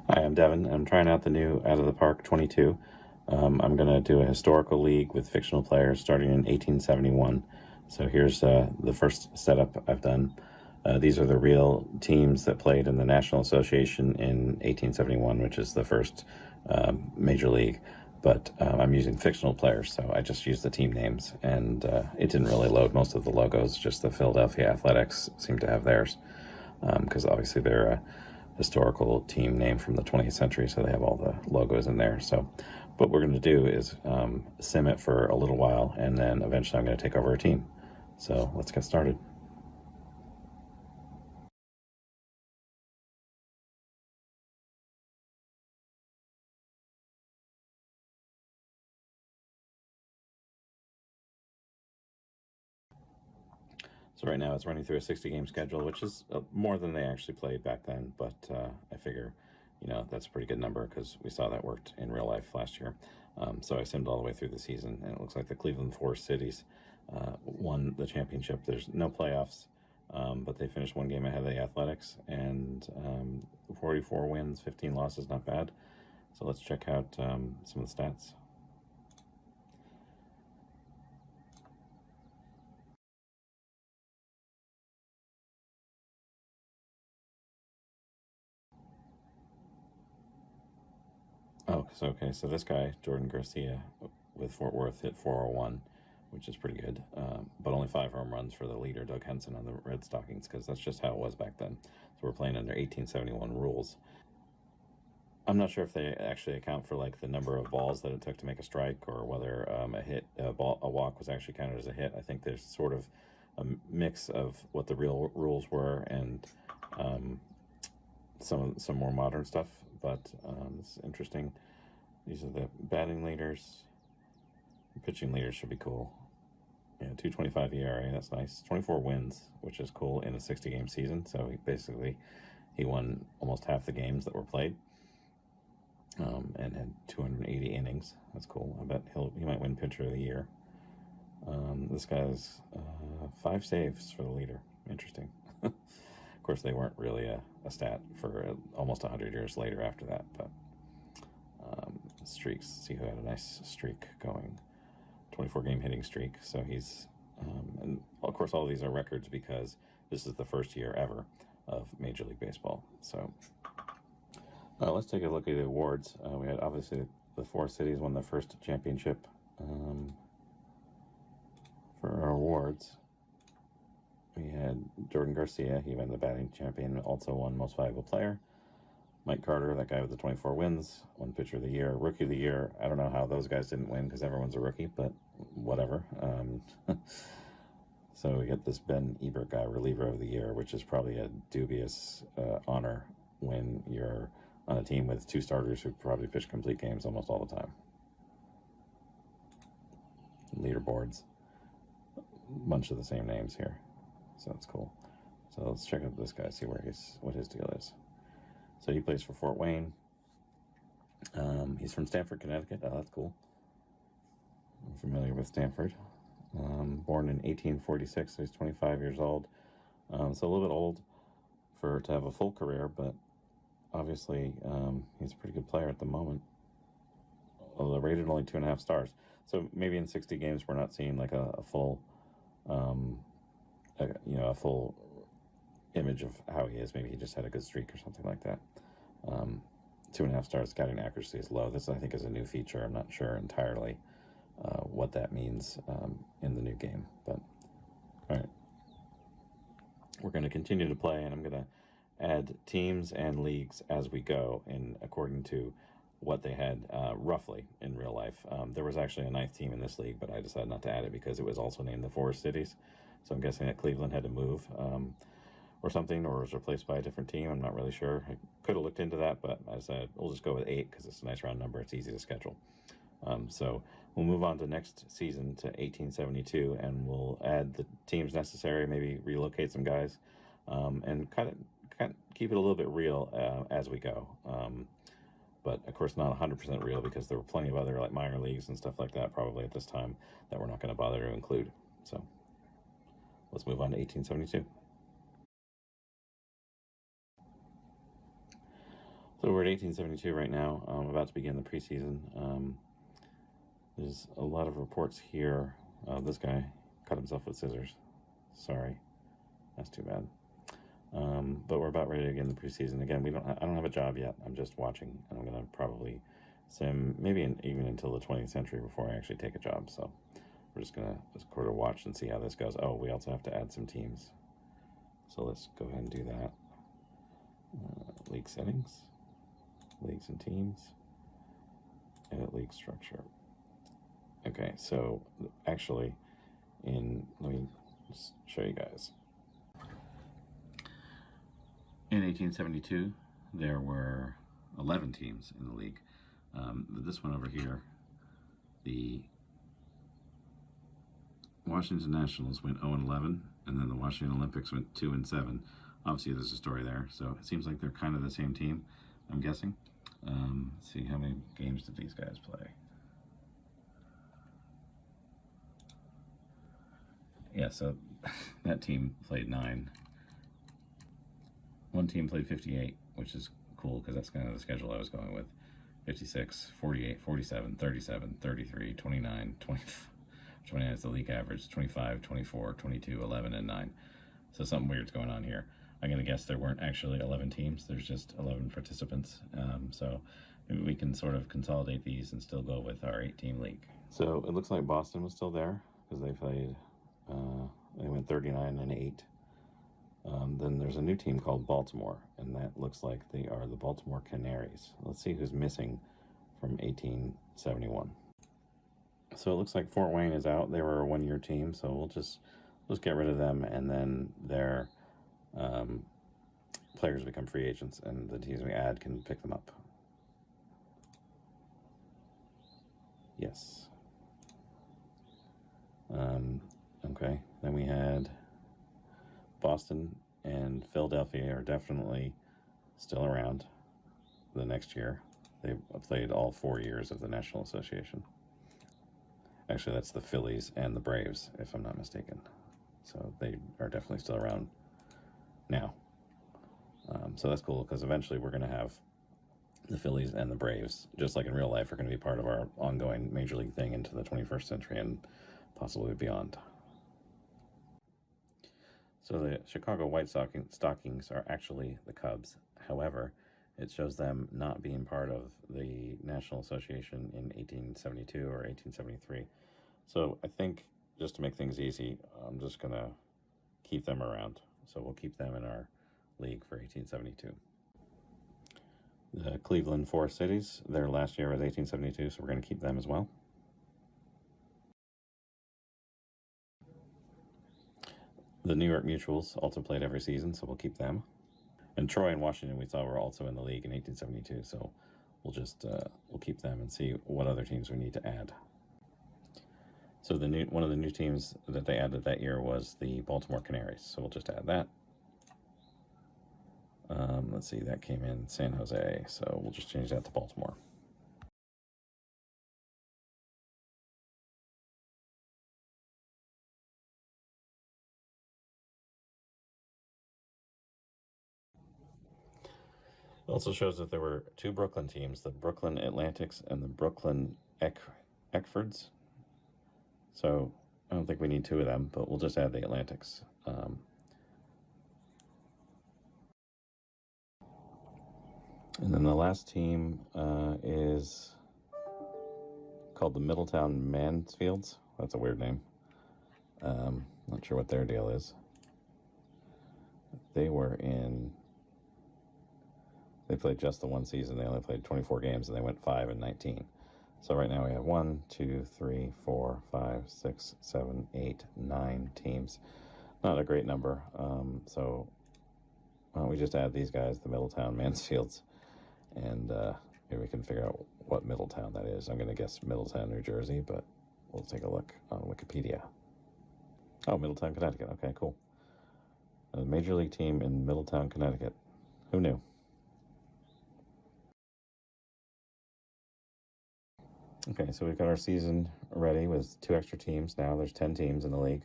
Hi, I'm Devin. I'm trying out the new Out of the Park 22. I'm going to do a historical league with fictional players starting in 1871. So here's the first setup I've done. These are the real teams that played in the National Association in 1871, which is the first major league. But I'm using fictional players, so I just used the team names, and it didn't really load most of the logos. Just the Philadelphia Athletics seem to have theirs, because obviously they're a historical team name from the 20th century, so they have all the logos in there. So what we're going to do is sim it for a little while, and then eventually I'm going to take over a team. So let's get started. So right now it's running through a 60-game schedule, which is more than they actually played back then, but I figure, that's a pretty good number because we saw that worked in real life last year. So I simmed all the way through the season, and it looks like the Cleveland Forest Cities won the championship. There's no playoffs, but they finished one game ahead of the Athletics, and 44 wins, 15 losses, not bad. So let's check out some of the stats. Oh, so this guy, Jordan Garcia, with Fort Worth, hit 401, which is pretty good. But only 5 home runs for the leader, Doug Henson, on the Red Stockings, because that's just how it was back then. So we're playing under 1871 rules. I'm not sure if they actually account for like the number of balls that it took to make a strike, or whether a walk was actually counted as a hit. I think there's sort of a mix of what the real rules were and some more modern stuff. But it's interesting. These are the batting leaders. The pitching leaders should be cool. Yeah, 2.25 ERA. That's nice. 24 wins, which is cool in a 60-game season. So he won almost half the games that were played. And had 280 innings. That's cool. I bet he might win pitcher of the year. This guy's 5 saves for the leader. Interesting. Of course, they weren't really a stat for almost 100 years later after that, but streaks. See who had a nice streak going. 24-game hitting streak. So he's, and of course, all of these are records because this is the first year ever of Major League Baseball. So let's take a look at the awards. We had obviously the 4 cities won the first championship for our awards. We had Jordan Garcia, he won the batting champion, also won most valuable player. Mike Carter, that guy with the 24 wins, won pitcher of the year. Rookie of the year, I don't know how those guys didn't win because everyone's a rookie, but whatever. So we get this Ben Ebert guy, reliever of the year, which is probably a dubious honor when you're on a team with 2 starters who probably pitch complete games almost all the time. Leaderboards, a bunch of the same names here, so that's cool. So let's check out this guy, see what his deal is. So he plays for Fort Wayne. He's from Stamford, Connecticut. Oh, that's cool. I'm familiar with Stamford. Born in 1846, so he's 25 years old. So a little bit old to have a full career, but obviously he's a pretty good player at the moment. Although rated only 2.5 stars. So maybe in 60 games we're not seeing like a full, a full image of how he is. Maybe he just had a good streak or something like that. 2.5 stars. Scouting accuracy is low. This, I think, is a new feature. I'm not sure entirely what that means in the new game. But all right, we're going to continue to play, and I'm going to add teams and leagues as we go, in according to what they had roughly in real life. There was actually a 9th team in this league, but I decided not to add it because it was also named the Forest Cities. So I'm guessing that Cleveland had to move or something, or was replaced by a different team. I'm not really sure. I could have looked into that, but I decided we'll just go with 8 because it's a nice round number. It's easy to schedule. So we'll move on to next season to 1872, and we'll add the teams necessary, maybe relocate some guys, and kind of keep it a little bit real as we go. But of course not 100% real, because there were plenty of other like minor leagues and stuff like that probably at this time that we're not going to bother to include. So let's move on to 1872. So we're at 1872 right now, about to begin the preseason. There's a lot of reports here. This guy cut himself with scissors. Sorry, that's too bad. But we're about ready to begin the preseason. Again, I don't have a job yet. I'm just watching, and I'm going to probably sim maybe even until the 20th century before I actually take a job. So we're just going to sort of watch and see how this goes. Oh, we also have to add some teams. So let's go ahead and do that. League settings, leagues and teams, edit league structure. Okay, so actually, let me just show you guys. In 1872, there were 11 teams in the league. This one over here, the Washington Nationals went 0-11, and then the Washington Olympics went 2-7. Obviously, there's a story there, so it seems like they're kind of the same team, I'm guessing. Let's see, how many games did these guys play? Yeah, so that team played 9. One team played 58, which is cool because that's kind of the schedule I was going with. 56, 48, 47, 37, 33, 29, 20, 29 is the league average, 25, 24, 22, 11, and 9. So something weird's going on here. I'm going to guess there weren't actually 11 teams. There's just 11 participants. So maybe we can sort of consolidate these and still go with our 8-team league. So it looks like Boston was still there because they played, they went 39-8. Then there's a new team called Baltimore, and that looks like they are the Baltimore Canaries. Let's see who's missing from 1871. So it looks like Fort Wayne is out. They were a 1-year team, so we'll just get rid of them, and then their players become free agents, and the teams we add can pick them up. Yes. Okay, then we had Boston and Philadelphia are definitely still around the next year. They played all 4 years of the National Association. Actually, that's the Phillies and the Braves, if I'm not mistaken. So they are definitely still around now. So that's cool because eventually we're going to have the Phillies and the Braves, just like in real life, are going to be part of our ongoing Major League thing into the 21st century and possibly beyond. So the Chicago White Stockings are actually the Cubs. However, it shows them not being part of the National Association in 1872 or 1873. So I think just to make things easy, I'm just going to keep them around. So we'll keep them in our league for 1872. The Cleveland Forest Cities, their last year was 1872, so we're going to keep them as well. The New York Mutuals also played every season, so we'll keep them. And Troy and Washington, we saw, were also in the league in 1872, so we'll just we'll keep them and see what other teams we need to add. So one of the new teams that they added that year was the Baltimore Canaries, so we'll just add that. Let's see, that came in San Jose, so we'll just change that to Baltimore. It also shows that there were 2 Brooklyn teams, the Brooklyn Atlantics and the Brooklyn Eckfords. So I don't think we need 2 of them, but we'll just add the Atlantics. And then the last team is called the Middletown Mansfields. That's a weird name. Not sure what their deal is. They played just the 1 season. They only played 24 games, and they went 5-19. So right now we have 1, 2, 3, 4, 5, 6, 7, 8, 9 teams. Not a great number. So why don't we just add these guys, the Middletown Mansfields, and maybe we can figure out what Middletown that is. I'm going to guess Middletown, New Jersey, but we'll take a look on Wikipedia. Oh, Middletown, Connecticut. Okay, cool. A major league team in Middletown, Connecticut. Who knew? Okay, so we've got our season ready with 2 extra teams. Now there's 10 teams in the league.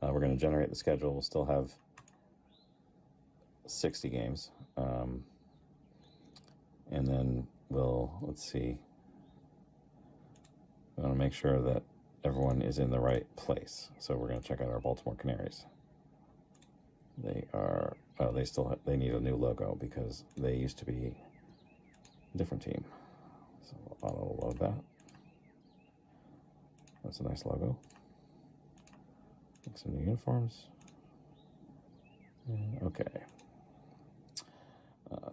We're going to generate the schedule. We'll still have 60 games. And then let's see. We want to make sure that everyone is in the right place. So we're going to check out our Baltimore Canaries. They are, they need a new logo because they used to be a different team. So we'll auto load that. That's a nice logo. Make some new uniforms. Okay.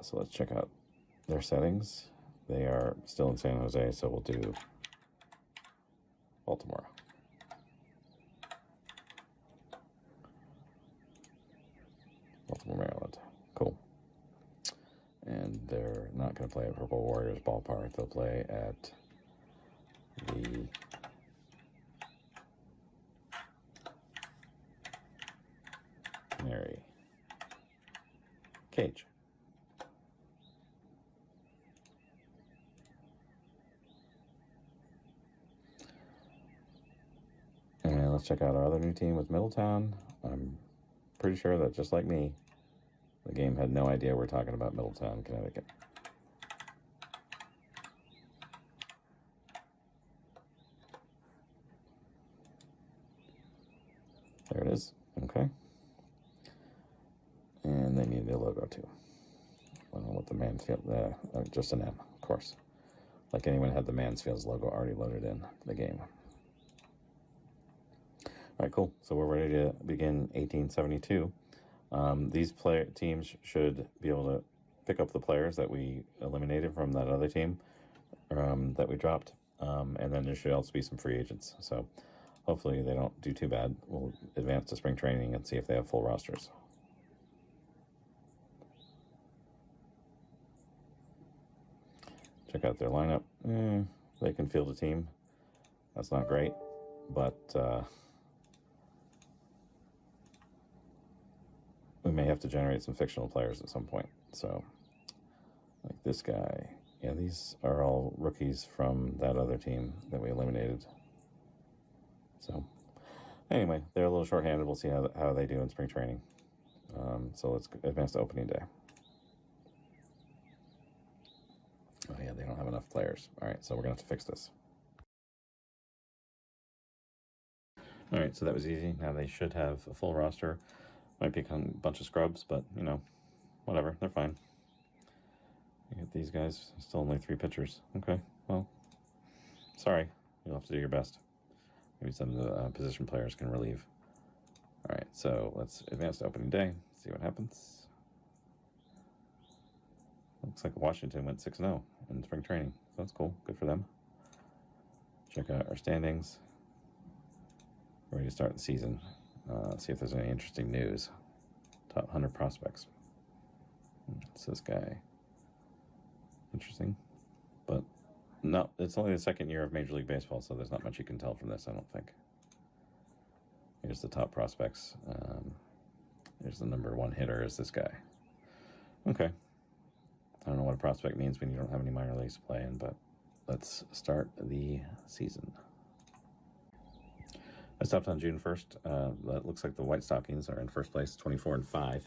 So let's check out their settings. They are still in San Jose, so we'll do Baltimore. Baltimore, Maryland. Cool. And they're not going to play at Purple Warriors Ballpark. They'll play at the Canary Cage. And let's check out our other new team with Middletown. I'm pretty sure that, just like me, the game had no idea we're talking about Middletown, Connecticut. There it is. Okay. And they need a new logo too. I don't know what the Mansfield, just an M, of course. Like anyone had the Mansfield's logo already loaded in the game. All right, cool. So we're ready to begin 1872. These teams should be able to pick up the players that we eliminated from that other team that we dropped. And then there should also be some free agents. So hopefully they don't do too bad. We'll advance to spring training and see if they have full rosters. Check out their lineup. They can field a team. That's not great, but we may have to generate some fictional players at some point. So, like this guy. Yeah, these are all rookies from that other team that we eliminated. So, anyway, they're a little short-handed. We'll see how they do in spring training. So let's advance to opening day. Oh yeah, they don't have enough players. All right, so we're gonna have to fix this. All right, so that was easy. Now they should have a full roster. Might be a bunch of scrubs, but you know, whatever, they're fine. You get these guys, still only 3 pitchers. Okay, well, sorry, you'll have to do your best. Maybe some of the position players can relieve. All right, so let's advance to opening day, see what happens. Looks like Washington went 6-0 in spring training, so that's cool. Good for them. Check out our standings. Ready to start the season. See if there's any interesting news. Top 100 prospects. It's this guy. Interesting. But no, it's only the second year of Major League Baseball, so there's not much you can tell from this, I don't think. Here's the top prospects. Here's the number 1 hitter is this guy. Okay. I don't know what a prospect means when you don't have any minor leagues to play in, but let's start the season. I stopped on June 1st. That looks like the White Stockings are in first place, 24-5.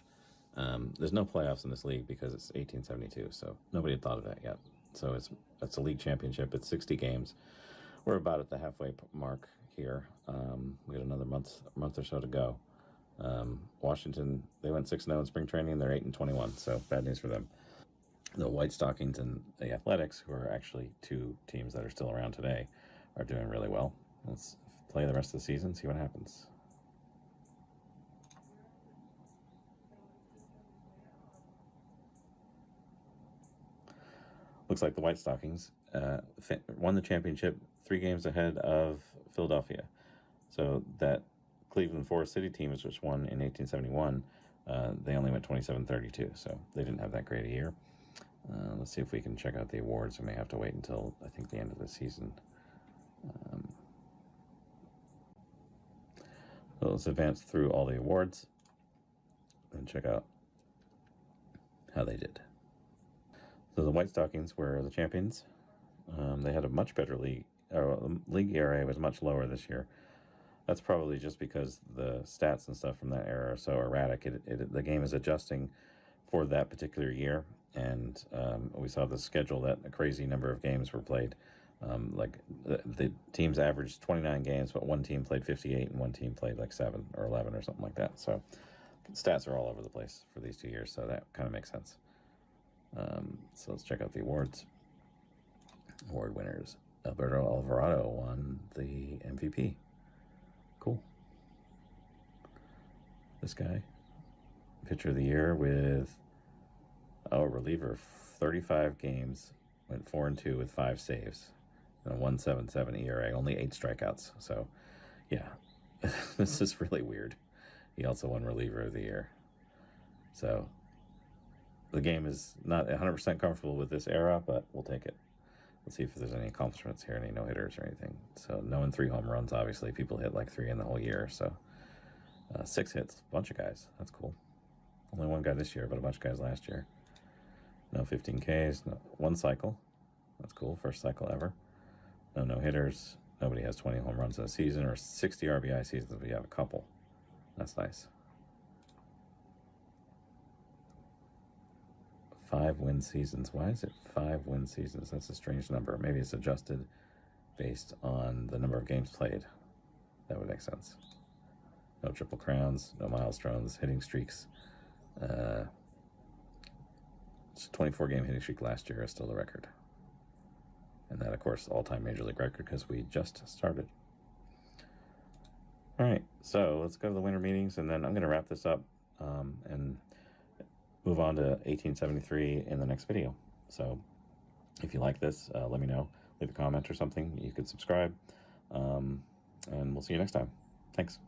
There's no playoffs in this league because it's 1872, so nobody had thought of that yet. So it's a league championship. It's 60 games. We're about at the halfway mark here. We got another month or so to go. Washington, they went 6-0 in spring training, and they're 8-21, so bad news for them. The White Stockings and the Athletics, who are actually 2 teams that are still around today, are doing really well. Let's play the rest of the season, see what happens. Looks like the White Stockings won the championship 3 games ahead of Philadelphia. So that Cleveland Forest City team, which won in 1871, they only went 27-32, so they didn't have that great a year. Let's see if we can check out the awards. We may have to wait until, I think, the end of the season. So let's advance through all the awards and check out how they did. So the White Stockings were the champions. They had a much better league. League ERA was much lower this year. That's probably just because the stats and stuff from that era are so erratic. The game is adjusting for that particular year. and we saw the schedule that a crazy number of games were played. Like the teams averaged 29 games, but one team played 58 and one team played like 7 or 11 or something like that. So stats are all over the place for these 2 years, so that kind of makes sense. So let's check out the awards. Award winners. Alberto Alvarado won the MVP. Cool. This guy. Pitcher of the year with a reliever. 35 games, went 4-2 with 5 saves. And a 1.77 ERA, only 8 strikeouts. So, yeah, this is really weird. He also won reliever of the year. So, the game is not 100% comfortable with this era, but we'll take it. Let's see if there's any accomplishments here, any no-hitters or anything. So, no and 3 home runs, obviously. People hit like 3 in the whole year. So, 6 hits, a bunch of guys. That's cool. Only 1 guy this year, but a bunch of guys last year. No 15 Ks, no 1 cycle. That's cool, first cycle ever. No no-hitters. Nobody has 20 home runs in a season or 60 RBI seasons. We have a couple. That's nice. 5 win seasons. Why is it 5 win seasons? That's a strange number. Maybe it's adjusted based on the number of games played. That would make sense. No triple crowns, no milestones, hitting streaks. 24-game hitting streak last year is still the record. And that, of course, all-time Major League record because we just started. All right, so let's go to the winter meetings, and then I'm going to wrap this up and move on to 1873 in the next video. So if you like this, let me know. Leave a comment or something. You could subscribe, and we'll see you next time. Thanks.